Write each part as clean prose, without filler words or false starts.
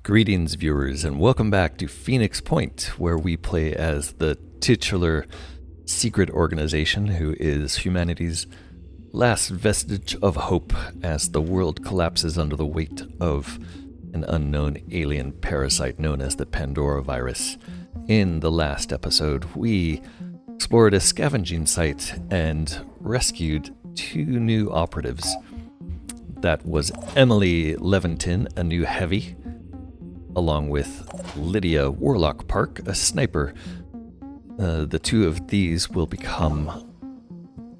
Greetings, viewers, and welcome back to Phoenix Point, where we play as the titular secret organization who is humanity's last vestige of hope as the world collapses under the weight of an unknown alien parasite known as the Pandora virus. In the last episode, we explored a scavenging site and rescued two new operatives. That was Emily Leventon, a new heavy, along with Lydia Warlock Park, a sniper. The two of these will become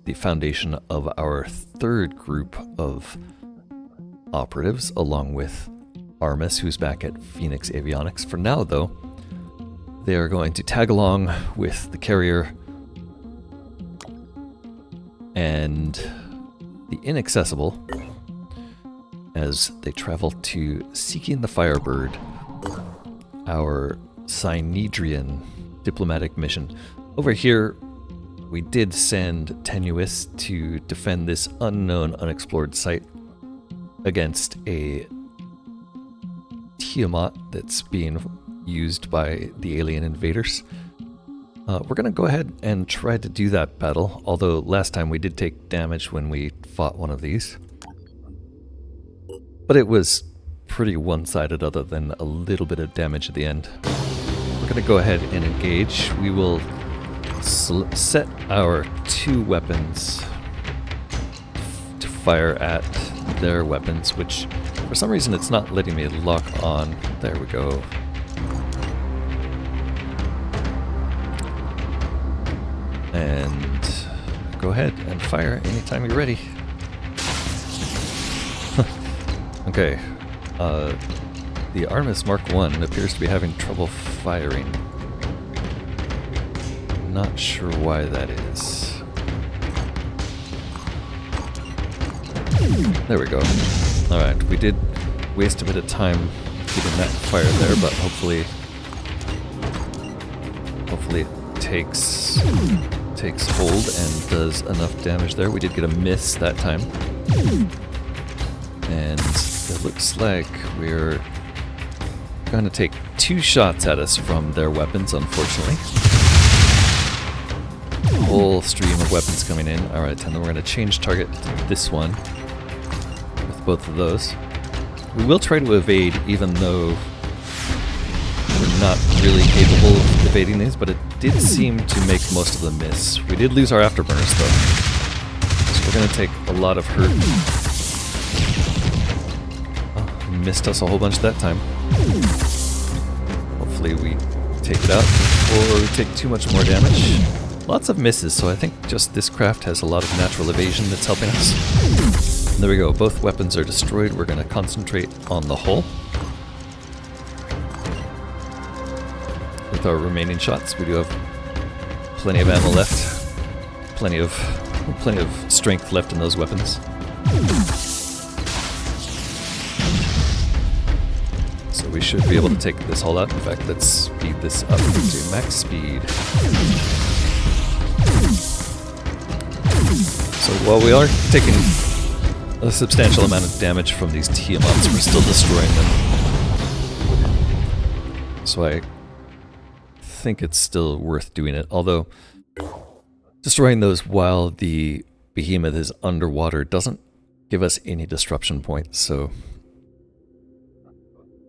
the foundation of our third group of operatives, along with Armis, who's back at Phoenix Avionics. For now, though, they are going to tag along with the carrier and the inaccessible as they travel to Seeking the Firebird, our Synedrion diplomatic mission. Over here, we did send Tenuous to defend this unknown, unexplored site against a Tiamat that's being used by the alien invaders. We're going to go ahead and try to do that battle, although last time we did take damage when we fought one of these. But it was pretty one-sided other than a little bit of damage at the end. We're going to go ahead and engage. We will set our two weapons to fire at their weapons, which for some reason it's not letting me lock on. There we go. And go ahead and fire anytime you're ready. Okay, the Armis Mark I appears to be having trouble firing. Not sure why that is. There we go. Alright, we did waste a bit of time getting that fired there, but hopefully it takes hold and does enough damage there. We did get a miss that time. And it looks like we're going to take two shots at us from their weapons, unfortunately. A whole stream of weapons coming in. Alright, and then we're going to change target to this one with both of those. We will try to evade, even though we're not really capable of evading these, but it did seem to make most of them miss. We did lose our afterburners, though, so we're going to take a lot of hurt. Missed us a whole bunch that time. Hopefully we take it out before we take too much more damage. Lots of misses, so I think just this craft has a lot of natural evasion that's helping us. And there we go, both weapons are destroyed. We're going to concentrate on the hull. With our remaining shots, we do have plenty of ammo left. Plenty of strength left in those weapons. We should be able to take this all out. In fact, let's speed this up to max speed. So while we are taking a substantial amount of damage from these Tiamats, we're still destroying them. So I think it's still worth doing it. Although, destroying those while the behemoth is underwater doesn't give us any disruption points, so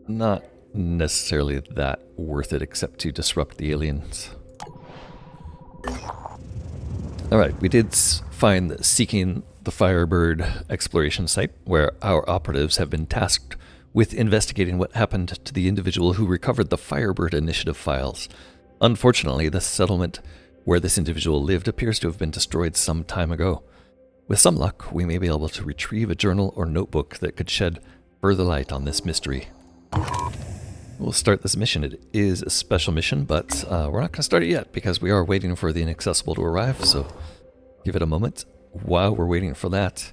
not necessarily that worth it, except to disrupt the aliens. Alright, we did find the Seeking the Firebird exploration site, where our operatives have been tasked with investigating what happened to the individual who recovered the Firebird initiative files. Unfortunately, the settlement where this individual lived appears to have been destroyed some time ago. With some luck, we may be able to retrieve a journal or notebook that could shed further light on this mystery. We'll start this mission. It is a special mission, but we're not going to start it yet because we are waiting for the inaccessible to arrive, so give it a moment. While we're waiting for that,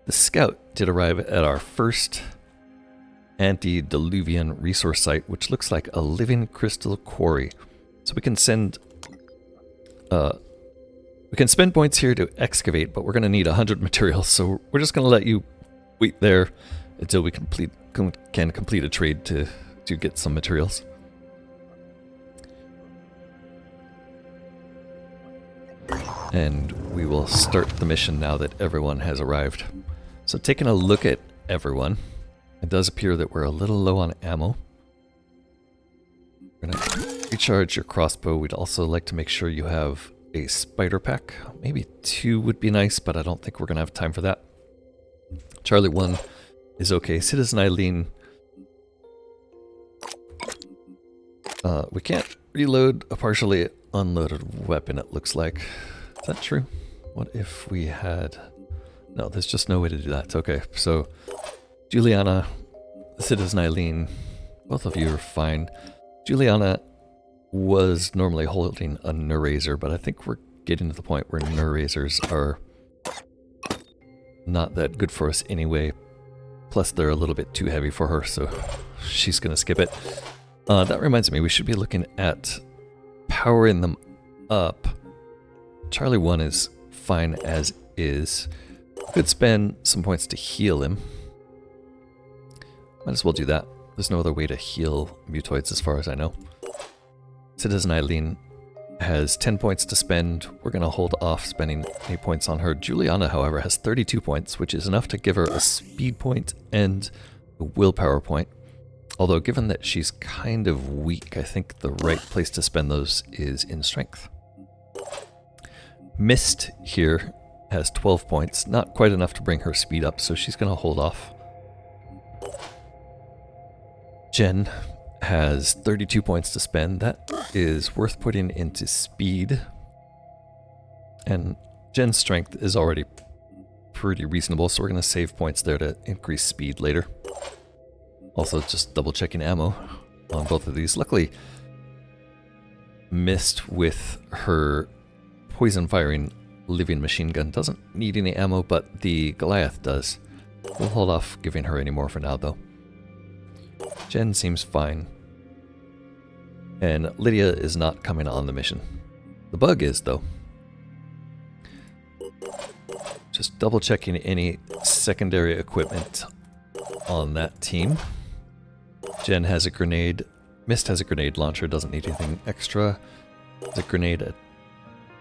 the scout did arrive at our first antediluvian resource site, which looks like a living crystal quarry. So we can spend points here to excavate, but we're going to need 100 materials, so we're just going to let you wait there until we can complete a trade to to get some materials. And we will start the mission now that everyone has arrived. So taking a look at everyone, it does appear that we're a little low on ammo. We're going to recharge your crossbow. We'd also like to make sure you have a spider pack. Maybe 2 would be nice, but I don't think we're going to have time for that. Charlie 1 is okay. Citizen Eileen. We can't reload a partially unloaded weapon, it looks like. Is that true? What if we had... No, there's just no way to do that. Okay, so Juliana, Citizen Eileen, both of you are fine. Juliana was normally holding a Neurazer, but I think we're getting to the point where Neurazers are not that good for us anyway. Plus, they're a little bit too heavy for her, so she's going to skip it. That reminds me, we should be looking at powering them up. Charlie 1 is fine as is. Could spend some points to heal him. Might as well do that. There's no other way to heal mutoids as far as I know. Citizen Eileen has 10 points to spend. We're going to hold off spending any points on her. Juliana, however, has 32 points, which is enough to give her a speed point and a willpower point. Although, given that she's kind of weak, I think the right place to spend those is in strength. Mist here has 12 points, not quite enough to bring her speed up, so she's going to hold off. Jen has 32 points to spend. That is worth putting into speed. And Jen's strength is already pretty reasonable, so we're going to save points there to increase speed later. Also, just double checking ammo on both of these. Luckily, Mist with her poison firing living machine gun doesn't need any ammo, but the Goliath does. We'll hold off giving her any more for now, though. Jen seems fine. And Lydia is not coming on the mission. The bug is, though. Just double checking any secondary equipment on that team. Jen has a grenade. Mist has a grenade launcher, doesn't need anything extra. There's a grenade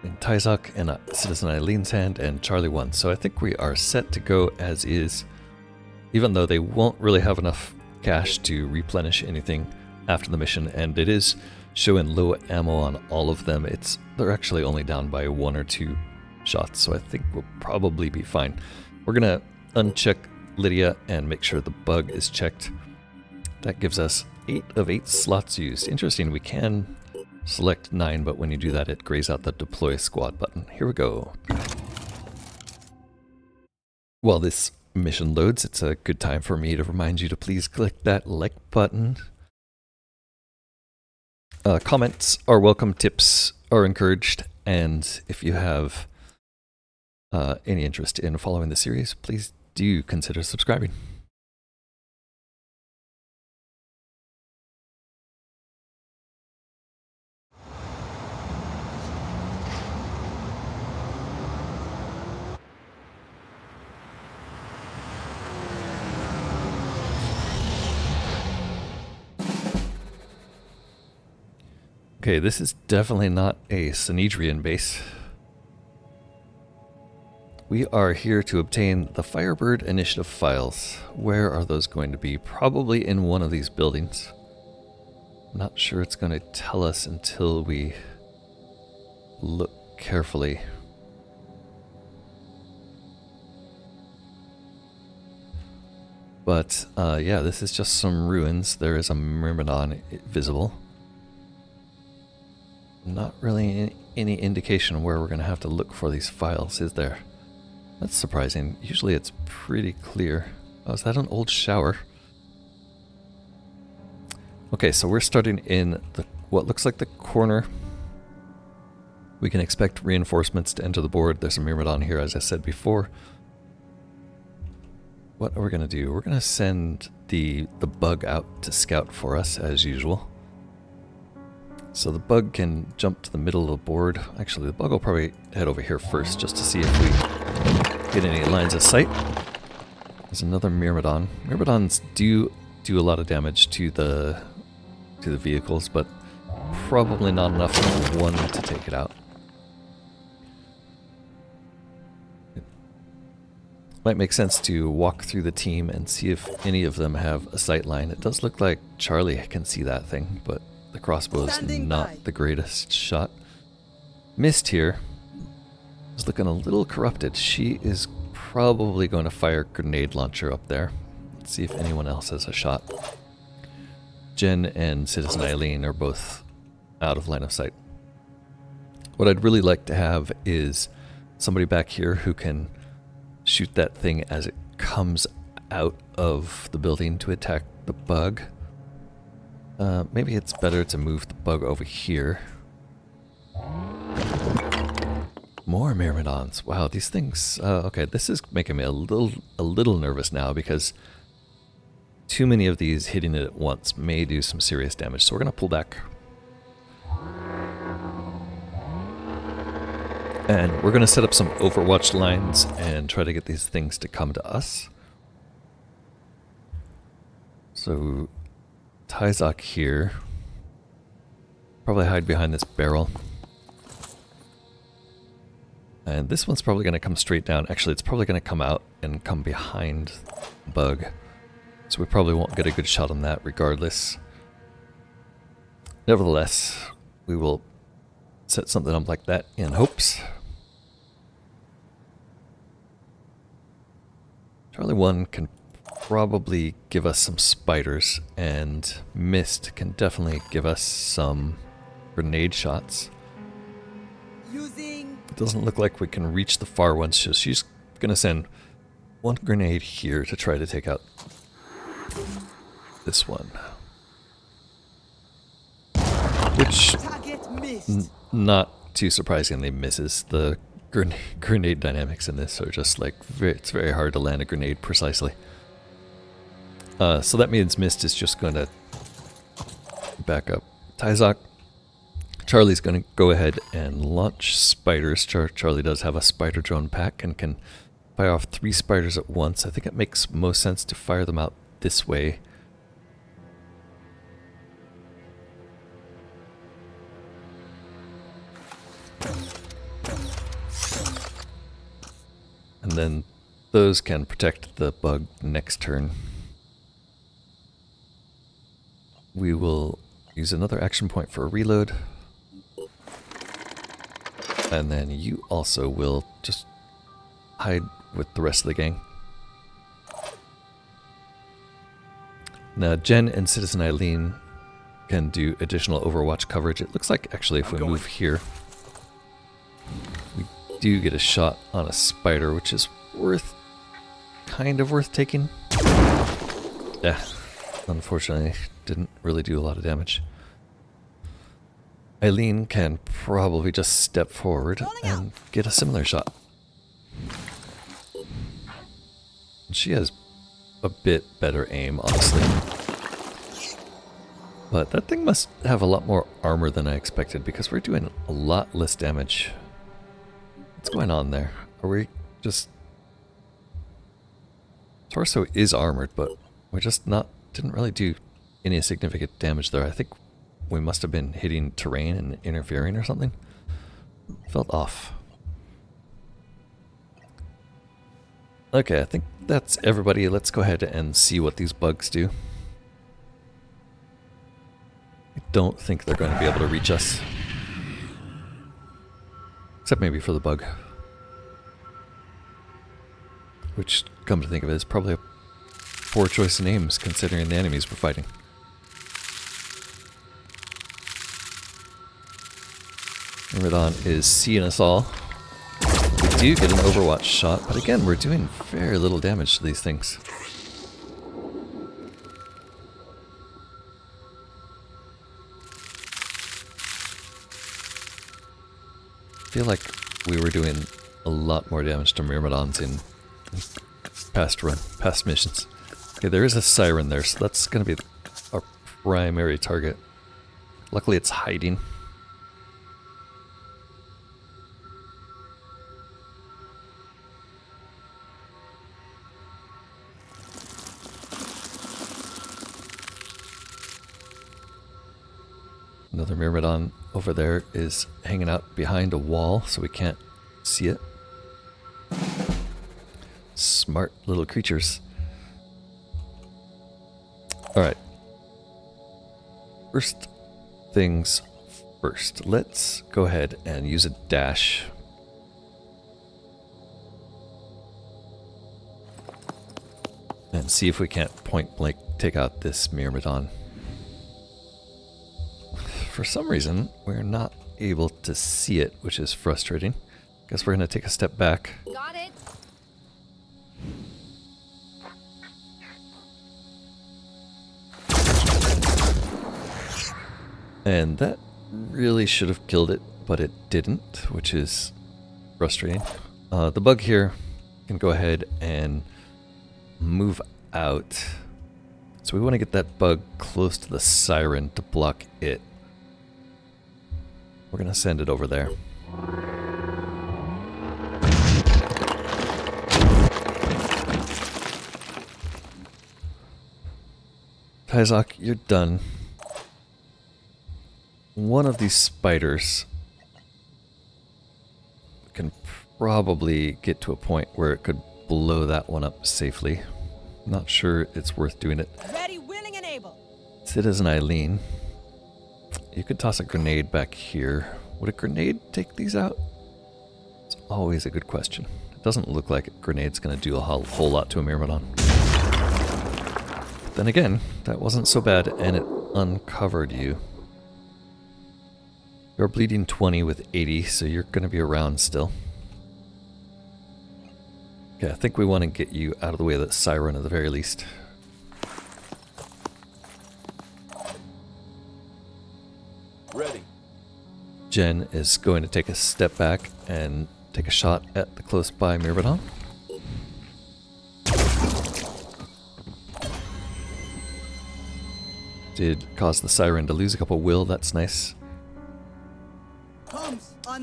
in Tyzok and Citizen Eileen's hand, and Charlie 1. So I think we are set to go as is, even though they won't really have enough cash to replenish anything after the mission, and it is showing low ammo on all of them. They're actually only down by 1 or 2 shots, so I think we'll probably be fine. We're gonna uncheck Lydia and make sure the bug is checked. That gives us 8 of 8 slots used. Interesting, we can select 9, but when you do that, it grays out the deploy squad button. Here we go. While this mission loads, it's a good time for me to remind you to please click that like button. Comments are welcome, tips are encouraged, and if you have any interest in following the series, please do consider subscribing. Okay, this is definitely not a Synedrion base. We are here to obtain the Firebird initiative files. Where are those going to be? Probably in one of these buildings. I'm not sure it's going to tell us until we look carefully. But yeah, this is just some ruins. There is a Myrmidon visible. Not really any indication where we're going to have to look for these files, is there? That's surprising. Usually it's pretty clear. Oh, is that an old shower? Okay, so we're starting in what looks like the corner. We can expect reinforcements to enter the board. There's a Myrmidon here, as I said before. What are we going to do? We're going to send the bug out to scout for us, as usual. So the bug can jump to the middle of the board. Actually, the bug will probably head over here first, just to see if we get any lines of sight. There's another Myrmidon. Myrmidons do a lot of damage to the to the vehicles, but probably not enough for one to take it out. It might make sense to walk through the team and see if any of them have a sight line. It does look like Charlie can see that thing, but the crossbow's not the greatest shot. Mist here is looking a little corrupted. She is probably going to fire a grenade launcher up there. Let's see if anyone else has a shot. Jen and Citizen Eileen are both out of line of sight. What I'd really like to have is somebody back here who can shoot that thing as it comes out of the building to attack the bug. Maybe it's better to move the bug over here. More myrmidons. Wow, these things... okay, this is making me a little nervous now because too many of these hitting it at once may do some serious damage. So we're going to pull back. And we're going to set up some overwatch lines and try to get these things to come to us. So, Tyzok here. Probably hide behind this barrel. And this one's probably going to come straight down. Actually, it's probably going to come out and come behind Bug. So we probably won't get a good shot on that regardless. Nevertheless, we will set something up like that in hopes. Charlie 1 can probably give us some spiders, and Mist can definitely give us some grenade shots. It doesn't look like we can reach the far ones, so she's going to send one grenade here to try to take out this one. Which, not too surprisingly, misses. The grenade dynamics in this are just like, it's very hard to land a grenade precisely. So that means Mist is just going to back up Tyzok. Charlie's going to go ahead and launch spiders. Charlie does have a spider drone pack and can fire off 3 spiders at once. I think it makes most sense to fire them out this way. And then those can protect the bug next turn. We will use another action point for a reload. And then you also will just hide with the rest of the gang. Now Jen and Citizen Eileen can do additional Overwatch coverage. It looks like actually if we move here, we do get a shot on a spider, which is kind of worth taking. Yeah, unfortunately didn't really do a lot of damage. Eileen can probably just step forward and get a similar shot. She has a bit better aim, honestly. But that thing must have a lot more armor than I expected because we're doing a lot less damage. What's going on there? Are we just... Torso is armored, but we're just didn't really do any significant damage there. I think we must have been hitting terrain and interfering or something. Felt off. Okay, I think that's everybody. Let's go ahead and see what these bugs do. I don't think they're going to be able to reach us. Except maybe for the bug. Which, come to think of it, is probably a poor choice of names considering the enemies we're fighting. Myrmidon is seeing us all. We do get an Overwatch shot, but again, we're doing very little damage to these things. I feel like we were doing a lot more damage to Myrmidons in past missions. Okay, there is a siren there, so that's going to be our primary target. Luckily it's hiding. Another Myrmidon over there is hanging out behind a wall, so we can't see it. Smart little creatures. Alright. First things first. Let's go ahead and use a dash. And see if we can't point blank take out this Myrmidon. For some reason, we're not able to see it, which is frustrating. Guess we're going to take a step back. Got it. And that really should have killed it, but it didn't, which is frustrating. The bug here can go ahead and move out. So we want to get that bug close to the siren to block it. We're going to send it over there. Kaizak, you're done. One of these spiders can probably get to a point where it could blow that one up safely. Not sure it's worth doing it. Ready, willing, and able. Sid is an Eileen. You could toss a grenade back here. Would a grenade take these out? It's always a good question. It doesn't look like a grenade's going to do a whole lot to a Myrmidon. Then again, that wasn't so bad, and it uncovered you. You're bleeding 20 with 80, so you're going to be around still. Okay, I think we want to get you out of the way of that siren at the very least. Ready. Jen is going to take a step back and take a shot at the close by Myrmidon. Did cause the siren to lose a couple will, that's nice.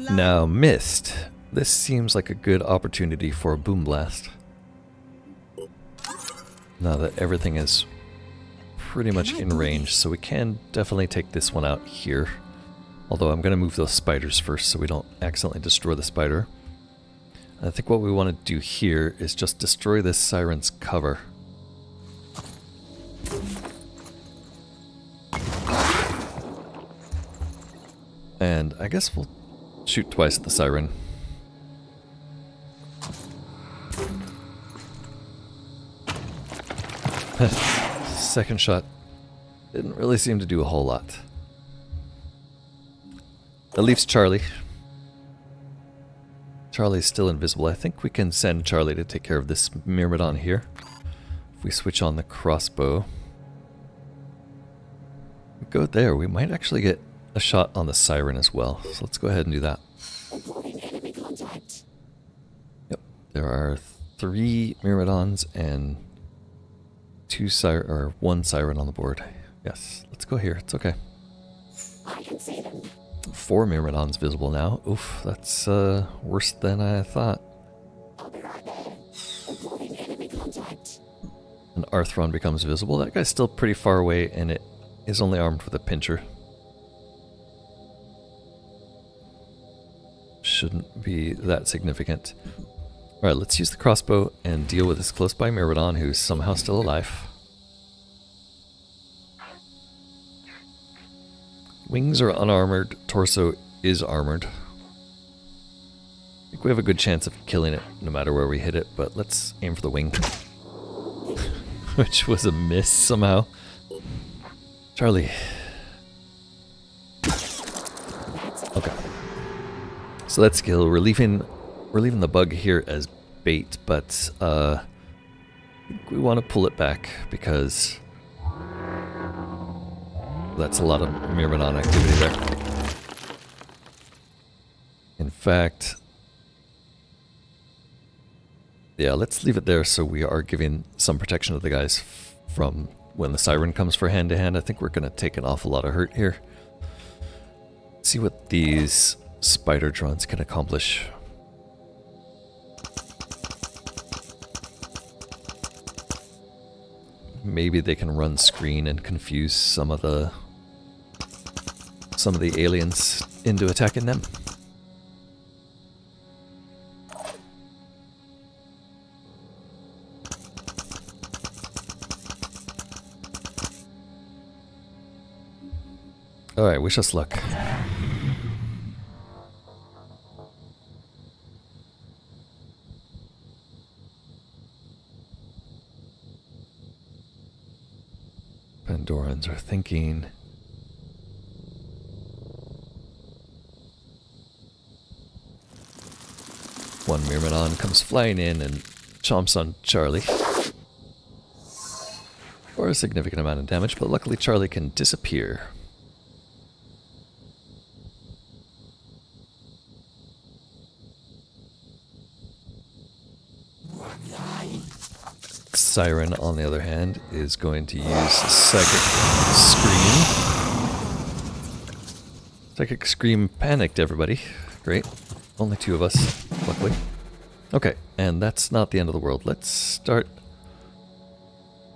Now, missed. This seems like a good opportunity for a boom blast. Now that everything is pretty much in range, so we can definitely take this one out here. Although I'm going to move those spiders first so we don't accidentally destroy the spider. I think what we want to do here is just destroy this siren's cover. And I guess we'll shoot twice at the siren. Second shot didn't really seem to do a whole lot. That leaves Charlie. Charlie's still invisible. I think we can send Charlie to take care of this Myrmidon here. If we switch on the crossbow. We go there, we might actually get a shot on the siren as well. So let's go ahead and do that. Yep, there are 3 Myrmidons and 1 siren on the board. Yes, let's go here. It's okay. 4 Myrmidons visible now. Oof, that's worse than I thought. An Arthron becomes visible. That guy's still pretty far away, and it is only armed with a pincher. Shouldn't be that significant. Alright, let's use the crossbow and deal with this close by Myrmidon who's somehow still alive. Wings are unarmored, torso is armored. I think we have a good chance of killing it no matter where we hit it, but let's aim for the wing. Which was a miss somehow. Charlie. Okay. So that's skill. We're leaving the bug here as bait, but I think we want to pull it back because that's a lot of Myrmidon activity there. In fact, yeah, let's leave it there so we are giving some protection to the guys from when the siren comes for hand to hand. I think we're going to take an awful lot of hurt here. Let's see what these spider drones can accomplish. Maybe they can run screen and confuse some of the some of the aliens into attacking them. Alright, wish us luck. Pandorans are thinking. One Myrmidon comes flying in and chomps on Charlie. For a significant amount of damage, but luckily Charlie can disappear. Siren, on the other hand, is going to use Psychic Scream. Psychic Scream panicked everybody. Great. Only 2 of us, luckily. Okay, and that's not the end of the world. Let's start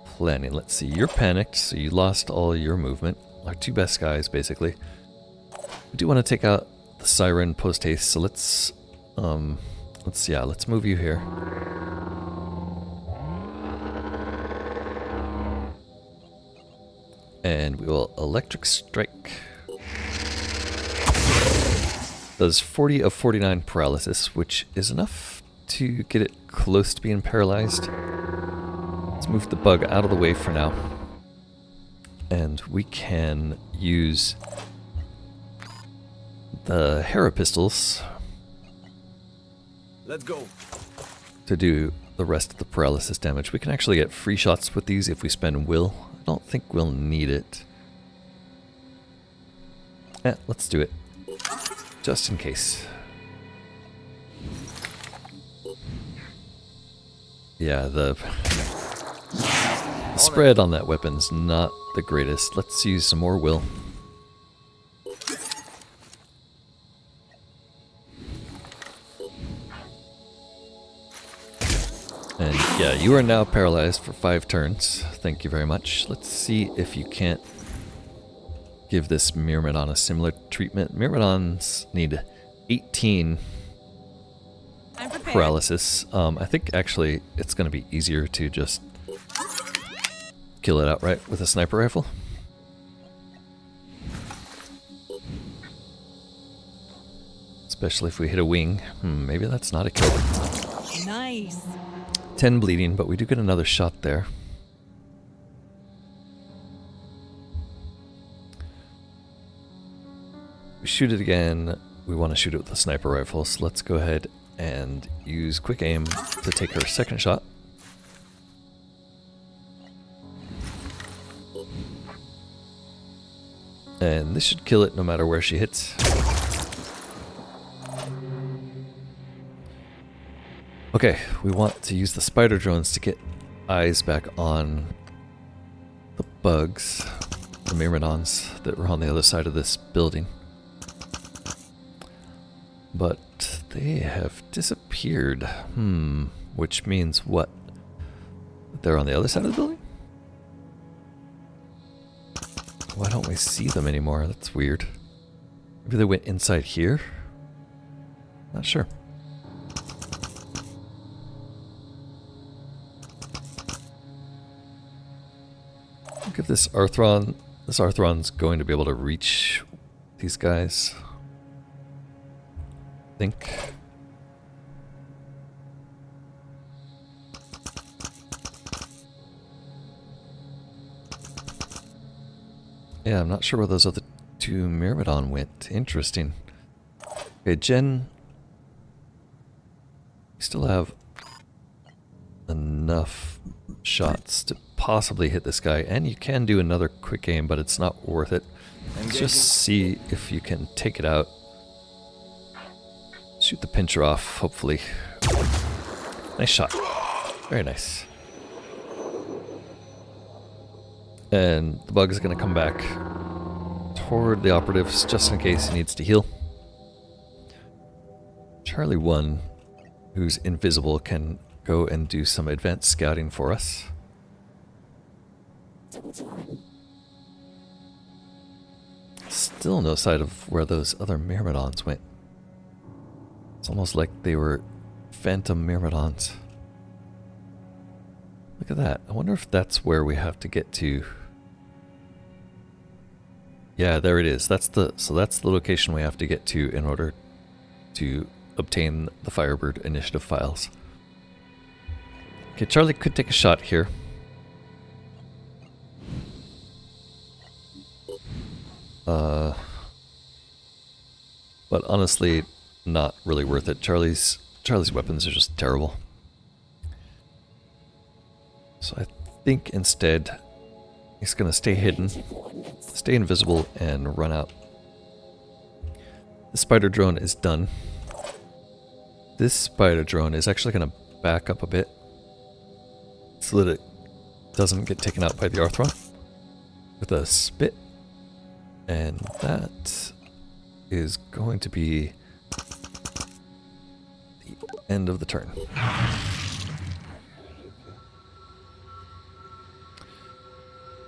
planning. Let's see, you're panicked, so you lost all your movement. Our 2 best guys, basically. We do want to take out the Siren post-haste, so let's move you here. And we will Electric Strike. Does 40 of 49 paralysis, which is enough to get it close to being paralyzed. Let's move the bug out of the way for now. And we can use the Hera pistols. Let's go. To do the rest of the paralysis damage. We can actually get free shots with these if we spend will. I don't think we'll need it. Let's do it. Just in case. Yeah, the spread on that weapon's not the greatest. Let's use some more will. And yeah, you are now paralyzed for 5 turns. Thank you very much. Let's see if you can't give this Myrmidon a similar treatment. Myrmidons need 18 paralysis. I think actually it's going to be easier to just kill it outright with a sniper rifle. Especially if we hit a wing. Maybe that's not a kill. Nice. 10 bleeding, but we do get another shot there. We shoot it again. We want to shoot it with a sniper rifle, so let's go ahead and use quick aim to take her second shot. And this should kill it no matter where she hits. Okay, we want to use the spider drones to get eyes back on the bugs, the Myrmidons that were on the other side of this building. But they have disappeared. Which means what? They're on the other side of the building? Why don't we see them anymore? That's weird. Maybe they went inside here? Not sure. Look at this Arthron. This Arthron's going to be able to reach these guys. I think. Yeah, I'm not sure where those other 2 Myrmidon went. Interesting. Okay, Jen. We still have enough shots to possibly hit this guy, and you can do another quick aim, but it's not worth it. Let's just see if you can take it out. Shoot the pincher off, hopefully. Nice shot. Very nice. And the bug is going to come back toward the operatives just in case he needs to heal. Charlie 1, who's invisible, can go and do some advanced scouting for us. still no sight of where those other myrmidons went. It's almost like they were phantom myrmidons. Look at that. I wonder if that's where we have to get to. Yeah, there it is. That's the location we have to get to in order to obtain the Firebird initiative files. Okay, Charlie could take a shot here. But honestly, not really worth it. Charlie's weapons are just terrible. So I think instead he's gonna stay hidden, stay invisible, and run out. The spider drone is done. This spider drone is actually gonna back up a bit so that it doesn't get taken out by the Arthron with a spit. And that is going to be the end of the turn.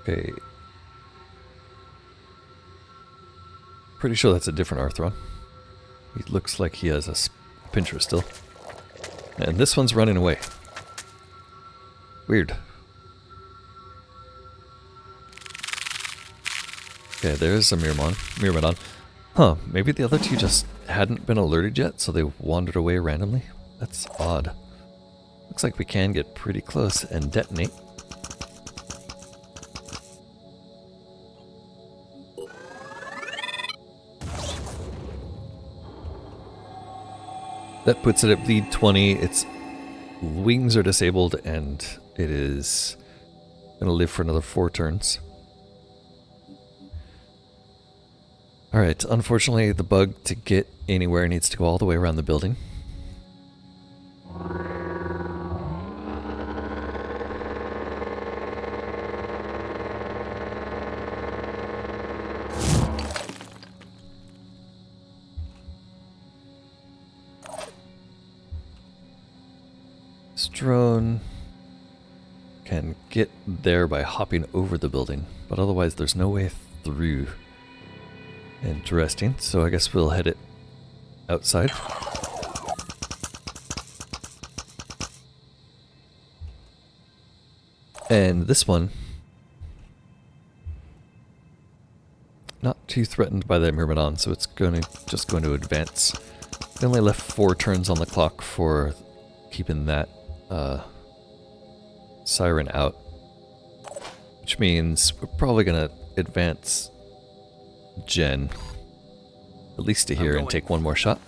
Okay. Pretty sure that's a different Arthron. He looks like he has a pincher still. And this one's running away. Weird. Okay, there's a Myrmidon. Huh, maybe the other two just hadn't been alerted yet, so they wandered away randomly? That's odd. Looks like we can get pretty close and detonate. That puts it at bleed 20. Its wings are disabled and it is going to live for another 4 turns. Alright, unfortunately the bug to get anywhere needs to go all the way around the building. This drone can get there by hopping over the building, but otherwise there's no way through. Interesting, so I guess we'll head it outside. And this one, not too threatened by the Myrmidon, so it's just going to advance. We only left 4 turns on the clock for keeping that siren out, which means we're probably going to advance Jen at least to here and take one more shot.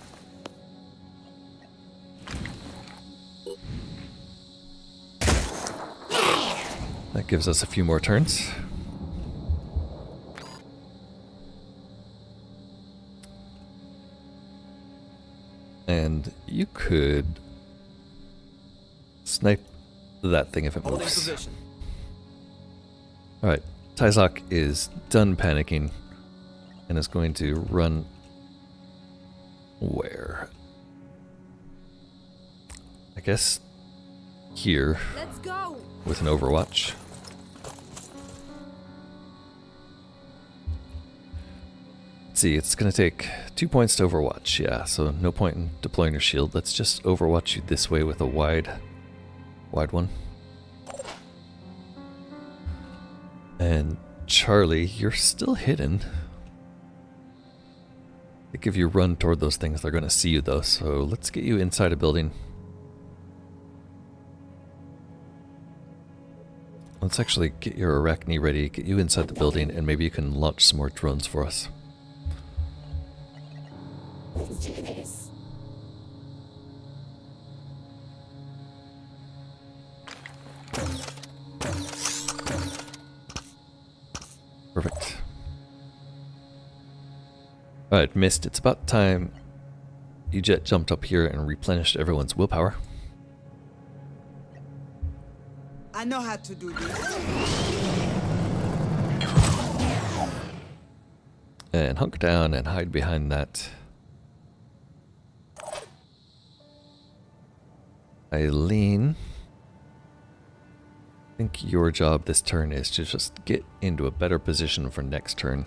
That gives us a few more turns. And you could snipe that thing if it moves. Alright, Tyzok is done panicking and is going to run where? I guess here. Let's go. With an Overwatch. Let's see, it's going to take 2 points to Overwatch, yeah, so no point in deploying your shield. Let's just Overwatch you this way with a wide one. And Charlie, you're still hidden. I think if you run toward those things, they're going to see you though, so let's get you inside a building. Let's actually get your Arachne ready, get you inside the building, and maybe you can launch some more drones for us. Perfect. Alright, Mist, it's about time you jet jumped up here and replenished everyone's willpower. I know how to do this. And hunker down and hide behind that. Eileen, I think your job this turn is to just get into a better position for next turn.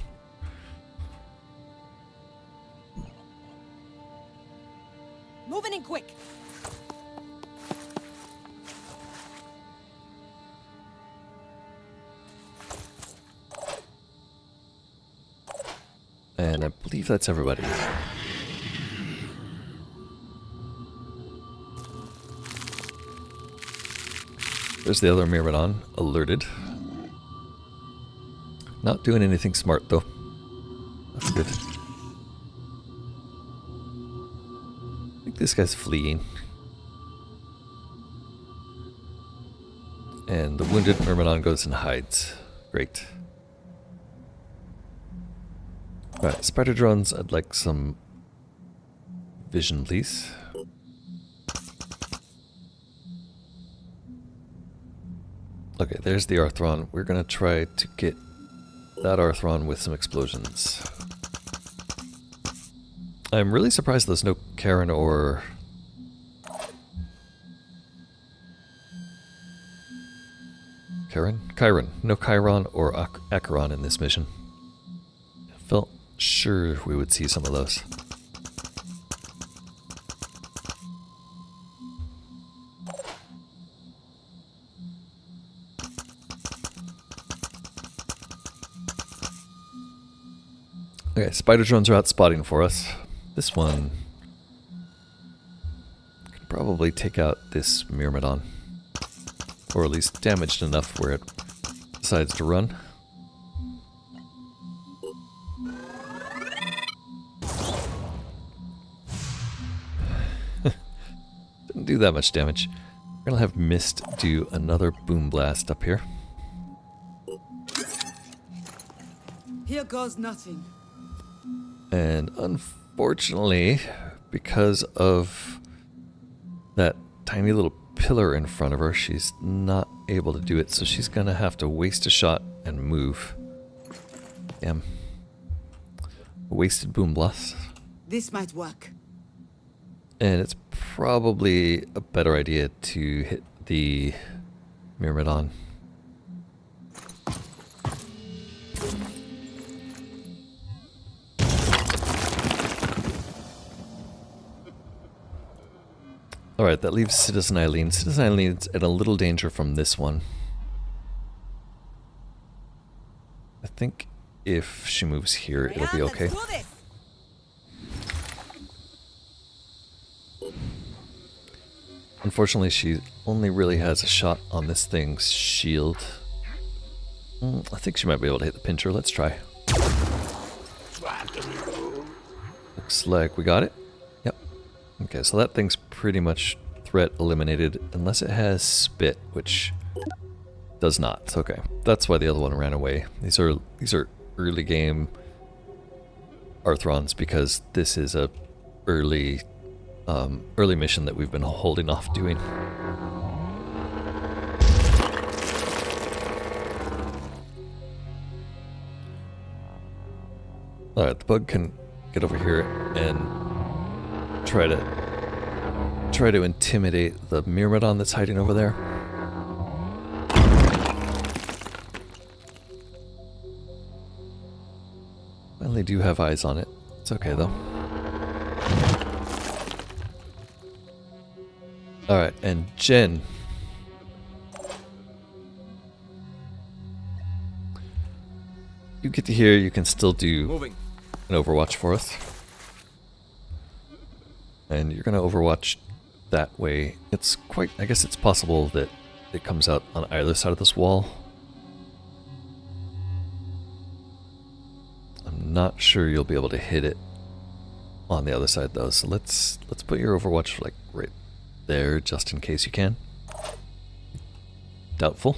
And I believe that's everybody. There's the other Myrmidon, alerted. Not doing anything smart though. That's good. I think this guy's fleeing. And the wounded Myrmidon goes and hides. Great. Alright, spider drones, I'd like some vision, please. Okay, there's the Arthron. We're gonna try to get that Arthron with some explosions. I'm really surprised there's no Karen or... Chiron. No Chiron or Acheron in this mission. I felt sure we would see some of those. Okay, spider drones are out spotting for us. This one could probably take out this Myrmidon. Or at least damaged enough where it decides to run. Didn't do that much damage. We're gonna have Mist do another boom blast up here. Here goes nothing. And unfortunately, because of that tiny little pillar in front of her, she's not able to do it, so she's gonna have to waste a shot and move. Damn. Wasted boom blast. This might work. And it's probably a better idea to hit the Myrmidon. Alright, that leaves Citizen Eileen. Citizen Eileen's in a little danger from this one. I think if she moves here, it'll be okay. Unfortunately, she only really has a shot on this thing's shield. I think she might be able to hit the pincher. Let's try. Looks like we got it. Yep. Okay, so that thing's pretty much threat eliminated, unless it has spit, which does not. Okay, that's why the other one ran away. These are early game Arthrons, because this is a early mission that we've been holding off doing. Alright, the bug can get over here and try to intimidate the Myrmidon that's hiding over there. Well, they do have eyes on it. It's okay though. Alright, and Jen. You get to hear you can still do an Overwatch for us. And you're gonna Overwatch that way. It's quite, I guess it's possible that it comes out on either side of this wall. I'm not sure you'll be able to hit it on the other side though, so let's put your Overwatch like right there, just in case you can. Doubtful.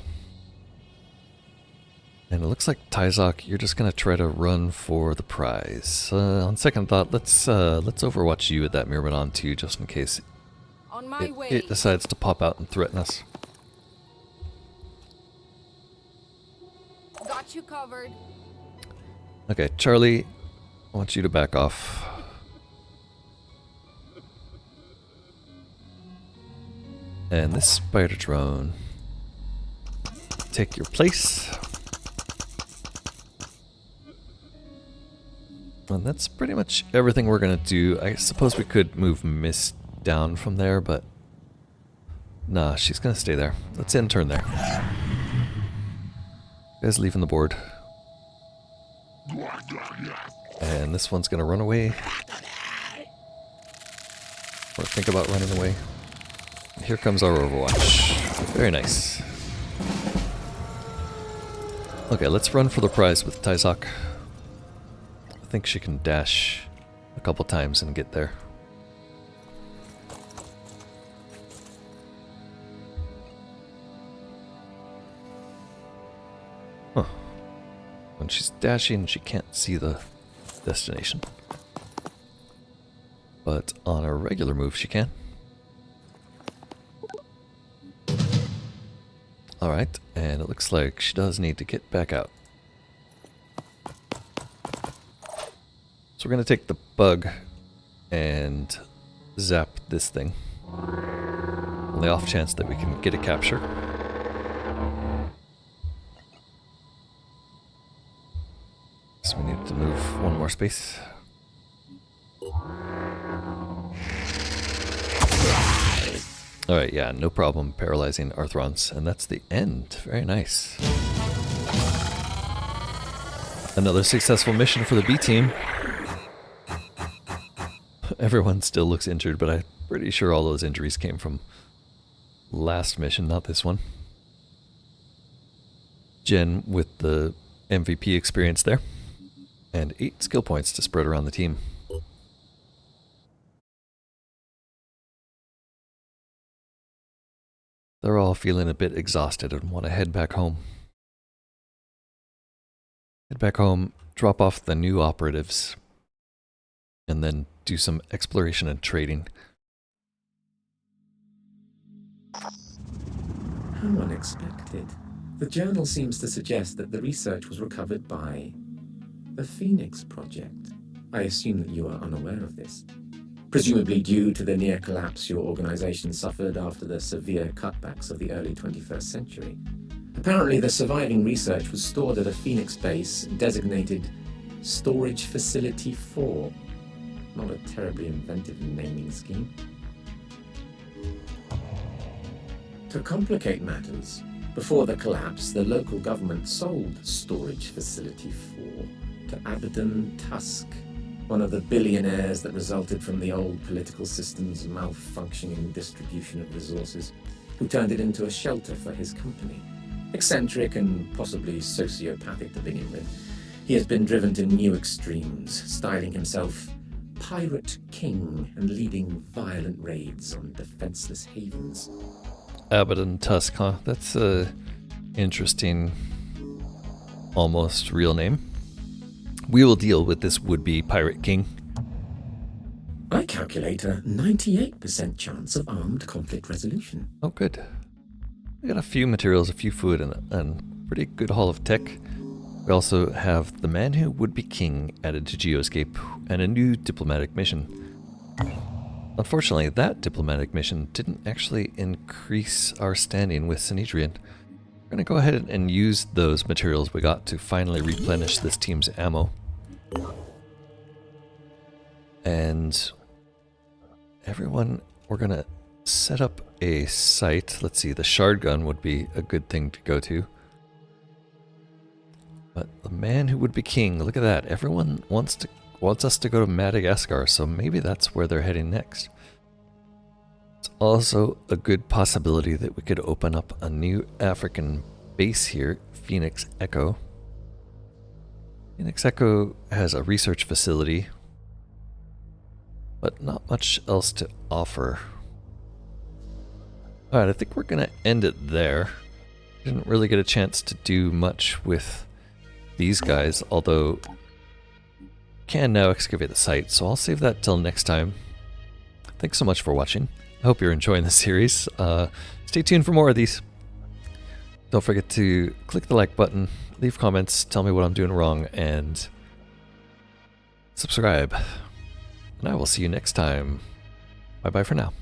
And it looks like Tyzok, you're just gonna try to run for the prize. On second thought, let's Overwatch you at that Myrmidon too, just in case it decides to pop out and threaten us. Got you covered. Okay, Charlie, I want you to back off. And this spider drone, take your place. And that's pretty much everything we're gonna do. I suppose we could move Mist down from there, but nah, she's gonna stay there. Let's end turn there. You guys leaving the board. And this one's gonna run away. Or think about running away. Here comes our Overwatch. Very nice. Okay, let's run for the prize with Tyzok. I think she can dash a couple times and get there. Huh. When she's dashing, she can't see the destination. But on a regular move, she can. Alright, and it looks like she does need to get back out. So we're going to take the bug and zap this thing. On the off chance that we can get a capture. So we need to move one more space. Alright, yeah, no problem paralyzing Arthrons, and that's the end. Very nice. Another successful mission for the B team. Everyone still looks injured, but I'm pretty sure all those injuries came from last mission, not this one. Jen with the MVP experience there, and 8 skill points to spread around the team. They're all feeling a bit exhausted and want to head back home. Head back home, drop off the new operatives, and then do some exploration and trading. How unexpected. The journal seems to suggest that the research was recovered by the Phoenix Project. I assume that you are unaware of this. Presumably due to the near collapse your organization suffered after the severe cutbacks of the early 21st century. Apparently, the surviving research was stored at a Phoenix base designated Storage Facility 4. Not a terribly inventive naming scheme. To complicate matters, before the collapse, the local government sold Storage Facility 4 to Abaddon Tusk, one of the billionaires that resulted from the old political system's malfunctioning distribution of resources, who turned it into a shelter for his company. Eccentric and possibly sociopathic to begin with, he has been driven to new extremes, styling himself Pirate King and leading violent raids on defenseless havens. Abaddon Tusk, huh? That's a interesting, almost real name. We will deal with this would-be Pirate King. I calculate a 98% chance of armed conflict resolution. Oh, good. We got a few materials, a few food, and a pretty good haul of tech. We also have the man who would be king added to Geoscape, and a new diplomatic mission. Unfortunately, that diplomatic mission didn't actually increase our standing with Synedrion. We're going to go ahead and use those materials we got to finally replenish this team's ammo. And everyone, we're going to set up a site. Let's see, the shard gun would be a good thing to go to. But the man who would be king, look at that. Everyone wants us to go to Madagascar, so maybe that's where they're heading next. It's also a good possibility that we could open up a new African base here, Phoenix Echo. Phoenix Echo has a research facility, but not much else to offer. Alright, I think we're going to end it there. Didn't really get a chance to do much with these guys, although can now excavate the site, so I'll save that till next time. Thanks so much for watching. I hope you're enjoying the series. Stay tuned for more of these. Don't forget to click the like button, leave comments, tell me what I'm doing wrong, and subscribe. And I will see you next time. Bye bye for now.